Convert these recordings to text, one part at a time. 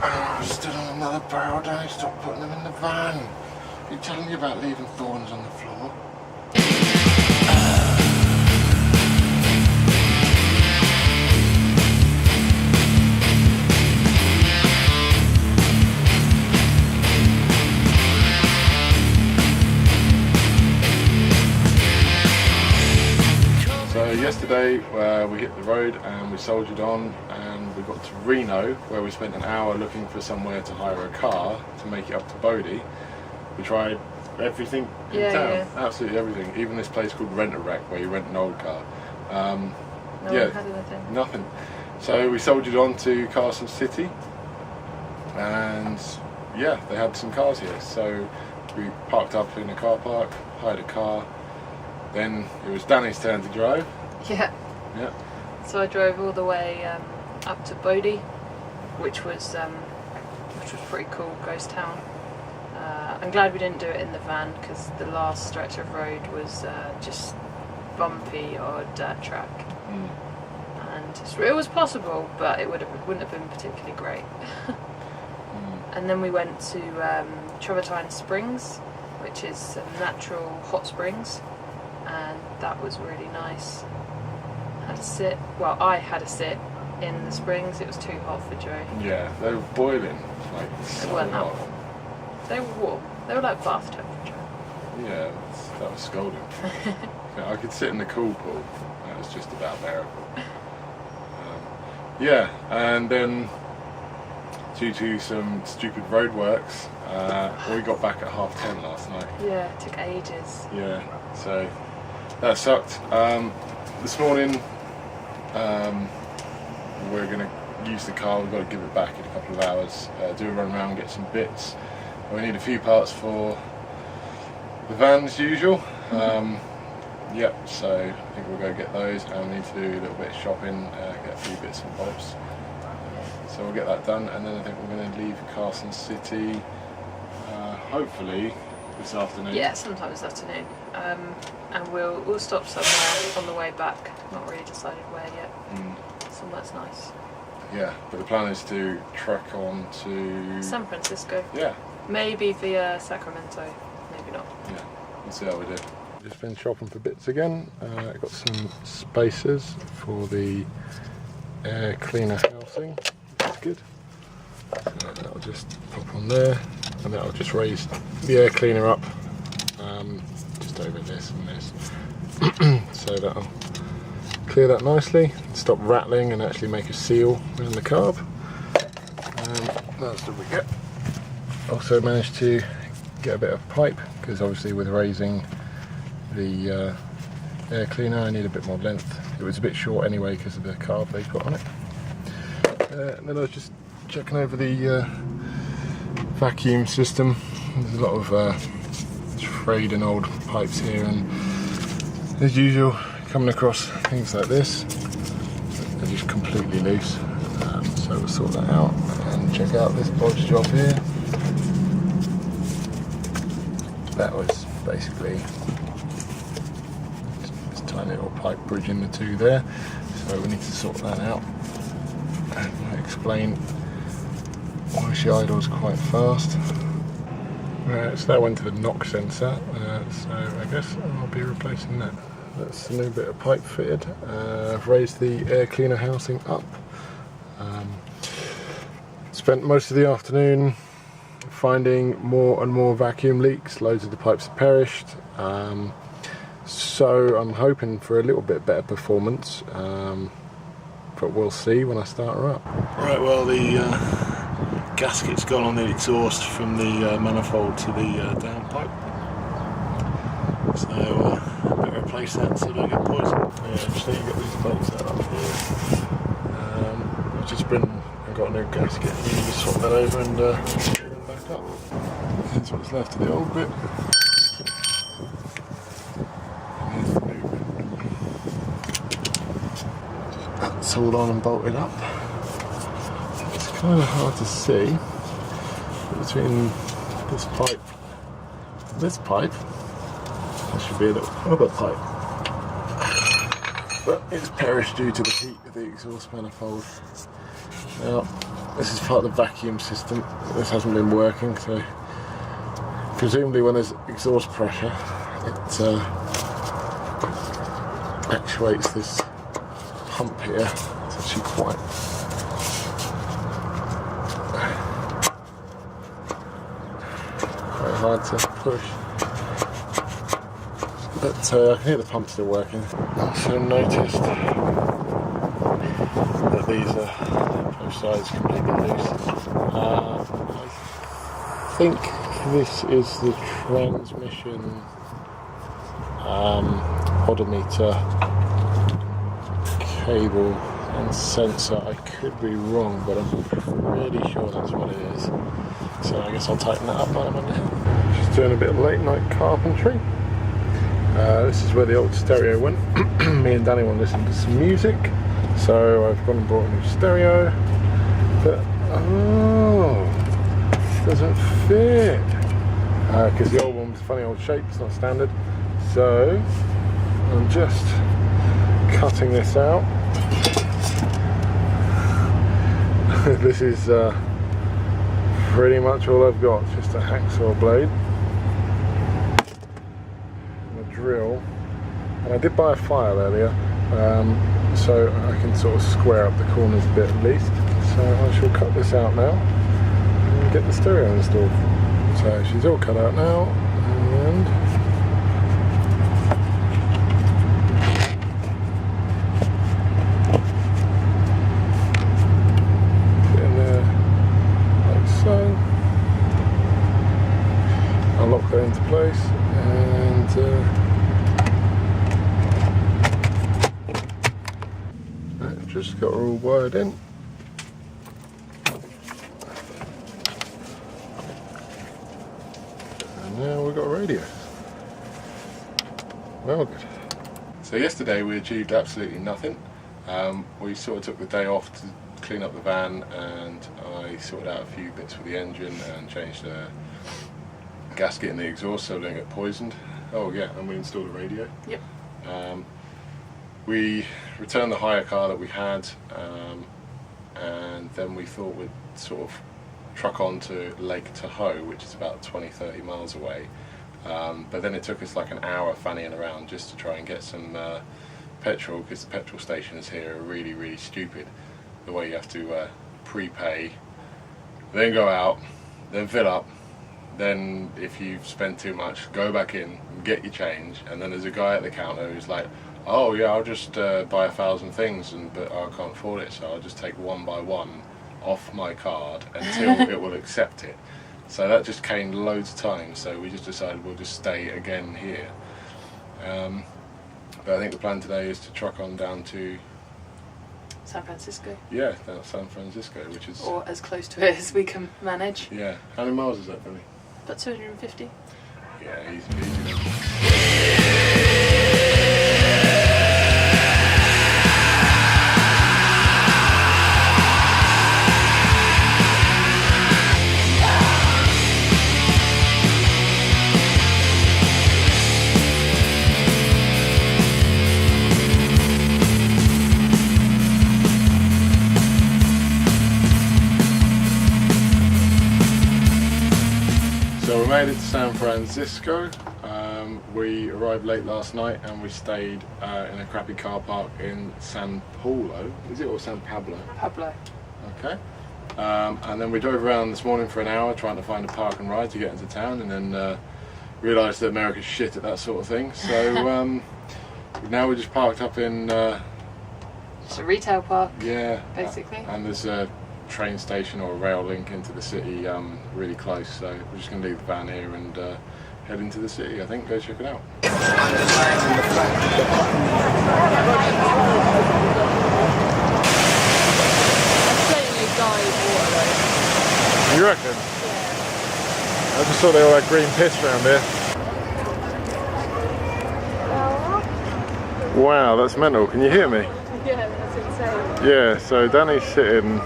Oh, stood on another barrel, Danni, stop putting them in the van. Are you telling me about leaving thorns on the floor? So yesterday we hit the road and we soldiered on and we got to Reno, where we spent an hour looking for somewhere to hire a car to make it up to Bodie. We tried everything in town, absolutely everything, even this place called Rent-A-Wreck where you rent an old car. No one had anything. Nothing. So we soldiered on to Carson City and yeah, they had some cars here. So we parked up in a car park, hired a car. Then it was Danni's turn to drive. Yeah. So I drove all the way up to Bodie, which was pretty cool, ghost town. I'm glad we didn't do it in the van because the last stretch of road was just bumpy or dirt track, and it was possible, but it wouldn't have been particularly great. And then we went to Travertine Springs, which is some natural hot springs. And that was really nice. I had a sit in the springs. It was too hot for Joe. Yeah, they were boiling. They weren't that warm. They were warm. They were like bath temperature. Yeah, that was scalding. I could sit in the cool pool. That was just about bearable. Yeah, and then due to some stupid roadworks, we got back at 10:30 last night. Yeah, it took ages. Yeah, so that sucked. This morning we're going to use the car. We've got to give it back in a couple of hours, do a run around, get some bits. We need a few parts for the van as usual. Yep, so I think we'll go get those, and we need to do a little bit of shopping, get a few bits and bobs. So we'll get that done, and then I think we're going to leave Carson City hopefully this afternoon. Yeah, sometime this afternoon. And we'll stop somewhere on the way back. Not really decided where yet. Somewhere's nice. Yeah, but the plan is to trek on to San Francisco. Yeah. Maybe via Sacramento. Maybe not. Yeah, we'll see how we do. Just been shopping for bits again. I got some spacers for the air cleaner housing. That's good. So that'll just pop on there, and that'll just raise the air cleaner up just over this and this. So that'll clear that nicely, stop rattling, and actually make a seal around the carb. That's what we get. Also managed to get a bit of pipe, because obviously with raising the air cleaner I need a bit more length. It was a bit short anyway because of the carb they put on it. And then I was just checking over the vacuum system. There's a lot of frayed and old pipes here, and as usual coming across things like this, they're just completely loose. So we'll sort that out and check out this bodge job here. That was basically this tiny little pipe bridging the two there, so we need to sort that out. And I'll explain why she idles quite fast. So that went to the knock sensor, so I guess I'll be replacing that. That's a new bit of pipe fitted. I've raised the air cleaner housing up. Spent most of the afternoon finding more and more vacuum leaks. Loads of the pipes have perished. So I'm hoping for a little bit better performance, but we'll see when I start her up. Right, well the gasket's gone on the exhaust from the manifold to the downpipe, so I better replace that so I don't get poisoned. Yeah, just need to get these plates out up here. I've just been and got a new gasket, and you just swap that over and screw them back up. That's what's left of the old bit. There's the new bit. That's all on and bolted up. It's kind of hard to see, but between this pipe and this pipe, there should be a little rubber pipe. But it's perished due to the heat of the exhaust manifold. Now, this is part of the vacuum system. This hasn't been working, so presumably when there's exhaust pressure, it actuates this pump here. It's actually quite hard to push. But I can hear the pump still working. I also noticed that these are both sides completely loose. I think this is the transmission odometer cable and sensor. I could be wrong, but I'm pretty sure that's what it is. So I guess I'll tighten that up while I'm on there. Just doing a bit of late night carpentry. This is where the old stereo went. Me and Danny want to listen to some music, so I've gone and bought a new stereo. But it doesn't fit because the old one was a funny old shape. It's not standard. So I'm just cutting this out. This is pretty much all I've got. It's just a hacksaw blade. Drill, and I did buy a file earlier, so I can sort of square up the corners a bit at least. So I shall cut this out now and get the stereo installed. So she's all cut out now, and get in there like so. I'll lock that into place, and just got her all wired in. And now we've got a radio. Well, good. So yesterday we achieved absolutely nothing. We sort of took the day off to clean up the van, and I sorted out a few bits for the engine and changed the gasket in the exhaust so it don't get poisoned. Oh yeah, and we installed a radio. Yep. We returned the hire car that we had, and then we thought we'd sort of truck on to Lake Tahoe, which is about 20-30 miles away. But then it took us like an hour fannying around just to try and get some petrol, because the petrol stations here are really, really stupid. The way you have to prepay, then go out, then fill up, then if you've spent too much, go back in and get your change, and then there's a guy at the counter who's like, oh yeah, I'll just buy 1,000 things, but I can't afford it, so I'll just take one by one off my card until it will accept it. So that just came loads of times, so we just decided we'll just stay again here. But I think the plan today is to truck on down to San Francisco. Yeah, down to San Francisco, which is... or as close to it as we can manage. Yeah. How many miles is that, Danny? About 250. Yeah, easy. So we made it to San Francisco. We arrived late last night and we stayed in a crappy car park in San Paulo. Is it, or San Pablo? Pablo. Okay. And then we drove around this morning for an hour trying to find a park and ride to get into town, and then realised that America's shit at that sort of thing. So now we're just parked up in... it's a retail park. Yeah. Basically. And there's a train station or a rail link into the city really close, so we're just going to leave the van here and head into the city, I think. Go check it out. You reckon? Yeah. I just thought they all had green piss around here. Wow, that's mental. Can you hear me? Yeah, that's insane. Yeah, so Danny's sitting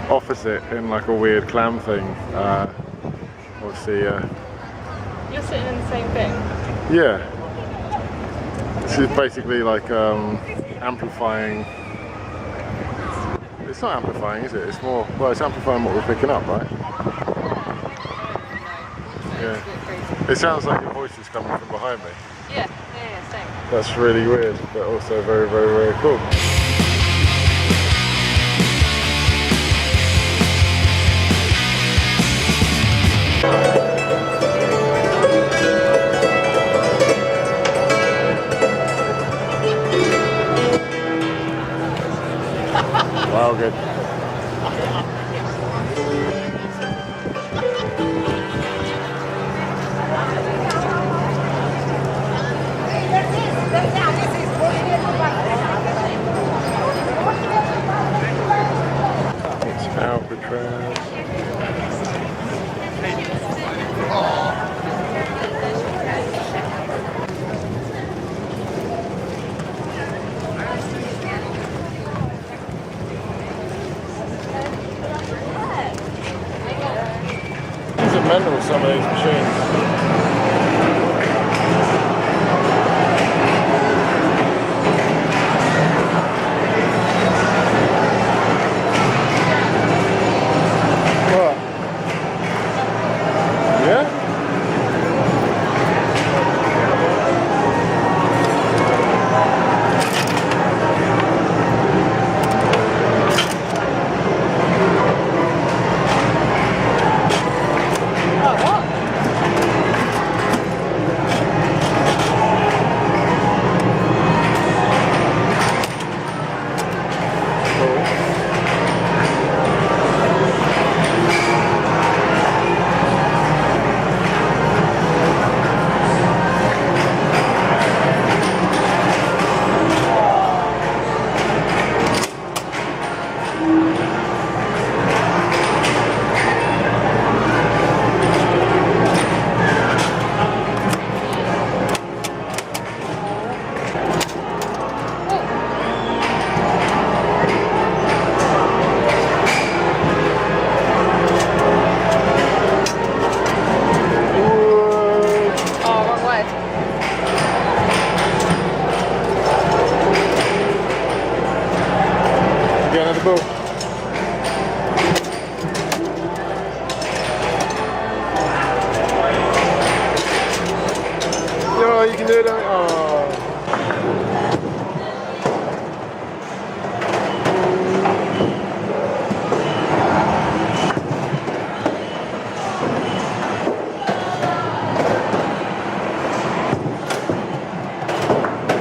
opposite in like a weird clam thing. Obviously, you're sitting in the same thing? Yeah. This is basically like amplifying. This it's not amplifying, is it? It's more, well, it's amplifying what we're picking up, right? Yeah. It sounds like your voice is coming from behind me. Yeah, same. That's really weird, but also very, very, very cool. Wow, good. It's Alcatraz. These are mental, some of these machines. Oh, you can do it. Oh.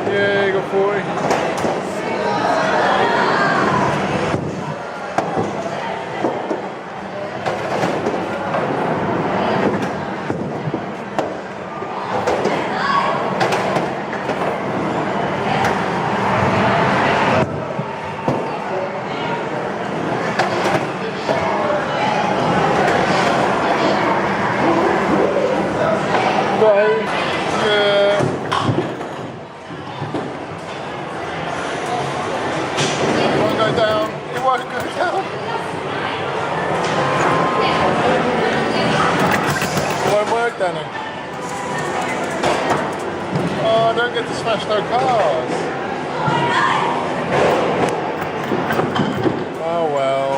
Yeah, you got 40. Danni. Oh, don't get to smash no cars. Oh well.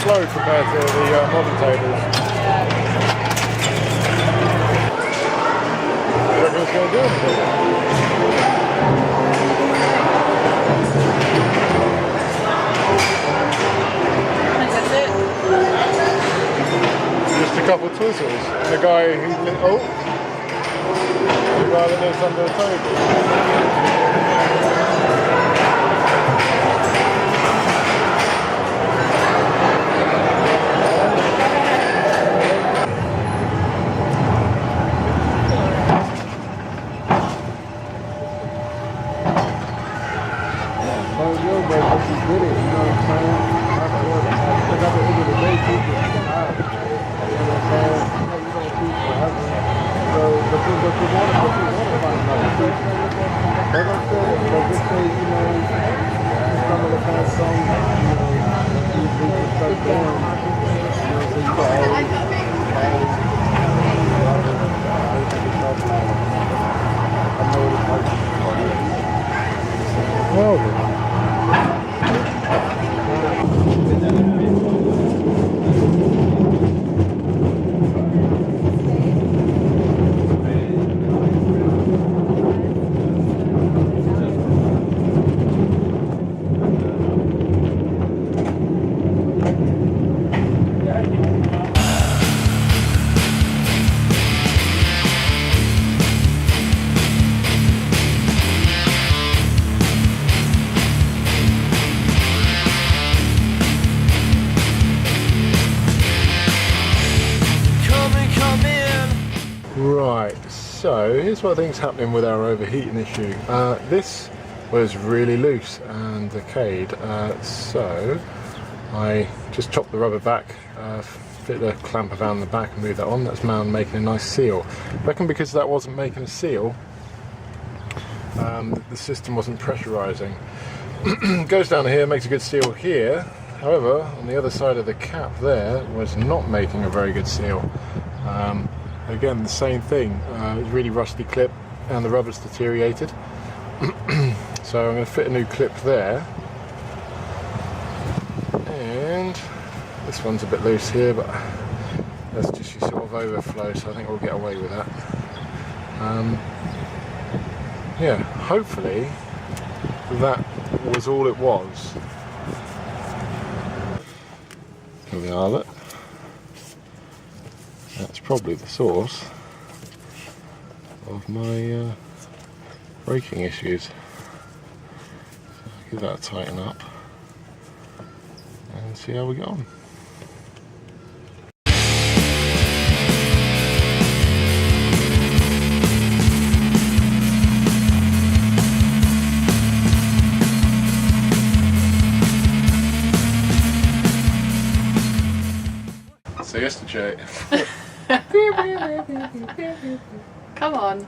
Slow compared to the modern tables. I reckon it's going to do anything. That's it. Just a couple of twizzles. And the guy who the guy that lives under the table. 1 Right, so here's what I think's happening with our overheating issue. This was really loose and decayed, so I just chopped the rubber back, fit the clamp around the back and move that on. That's now making a nice seal. I reckon because that wasn't making a seal, the system wasn't pressurising. Goes down here, makes a good seal here. However, on the other side of the cap there was not making a very good seal. Again, the same thing. It was really rusty clip and the rubber's deteriorated. So I'm going to fit a new clip there. And this one's a bit loose here, but that's just your sort of overflow, so I think we'll get away with that. Yeah, hopefully that was all it was. Here we are, look. That's probably the source of my braking issues. So I'll give that a tighten up and see how we get on. So yesterday. Come on.